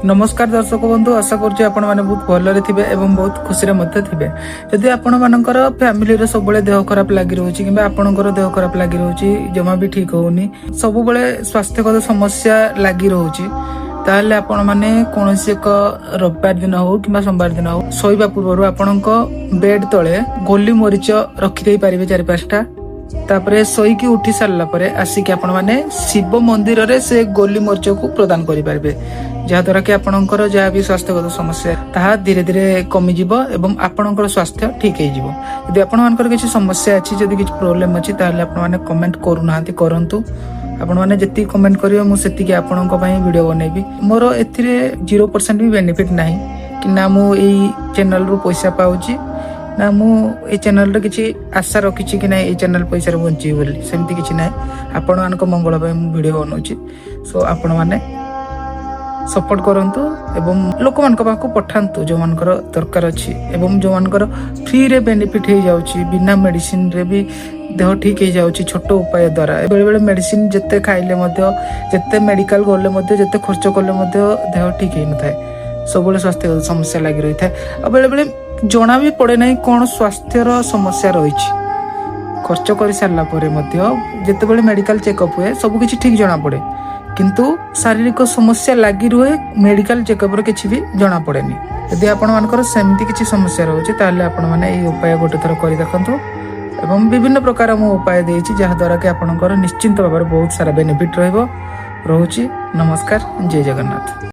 नमस्कार दर्शक बंधु, आशा करुच्ची आपण मैंने बहुत भलरे थे और बहुत खुशी थे। जदि आपण मानकर फैमिली रे सब देह खराब लगी रोचे कि आपणकर देह खराब लगी रोचे, जमा भी ठीक होनी, सब स्वास्थ्यगत समस्या लगी रोचे, ताहले आपण माने कोनोसी एक रविवार दिन हो कि सोमवार दिन हो सोइबा पूर्व आपण बेड तले गोली मरीच रखी दे पारिबे 4-5टा। तापरे सोईकी उठी सारला परे आसिक आपण माने शिव मंदिर रे से गोली मरीच को प्रदान करि पारिबे, जहाद्वारा कि आपणकर जहाँ भी स्वास्थ्यगत समस्या ताहा धीरे धीरे कमी जिवो एवं आपणकर स्वास्थ्य ठीक हो जिवो। यदि आपण मानकर किछि समस्या अछि, जदि किछि प्रॉब्लम अछि, ताहले आपण माने कमेंट करू नाहंती, करंतु। आपण माने जति कमेंट करियो मु सेति कि आपणक पई वीडियो बनेबी। मोर एथिरे 0% भी बेनिफिट नाही कि ना मु एई चैनल रु पैसा पाउची, ना मु ए चैनल रे किछि आशा रखिछि कि ना ए चैनल पैसा रे बंची बोली, सेमति किछि नाही। आपण मानक मंगल पई मु वीडियो बनौची। सो आपण माने सपोर्ट करंतु एवं लोक मान पाखु पठांतु जो मानकर दरकार अछि, एवं जो मानकर फ्री रे बेनिफिट हो जाउची, बिना मेडिसिन रे भी देह ठीक हो जाउची छोट उपाय द्वारा। बेले बेले मेडिसिन जत्ते खाइले मध्य, जत्ते मेडिकल गले मध्य, जत्ते खर्च कले मध्य देह ठीक हो न थाए, सब स्वास्थ्य समस्या लगी रही थाए। आ बेले बेले जना भी पड़े नहीं कौन स्वास्थ्यर समस्या रही। खर्च कर सारा पर जिते बड़े मेडिकल चेकअप हुए सब किछि ठीक जना पड़े, किंतु शारीरिक समस्या लगी रुहे मेडिकल चेकअप रे किछि भी जना पड़ेनी। यदि आपण मानकर सेमती किछि समस्या रहउछि, ताहले आपण माने एई उपाय गोटे थर करि देखंतु एवं विभिन्न प्रकार मो उपाय देछि, जहा द्वारा कि आपणकर निश्चिंत भाବରେ बहुत सारा बेनिफिट रहइबो। रहउछि नमस्कार, जय जगन्नाथ।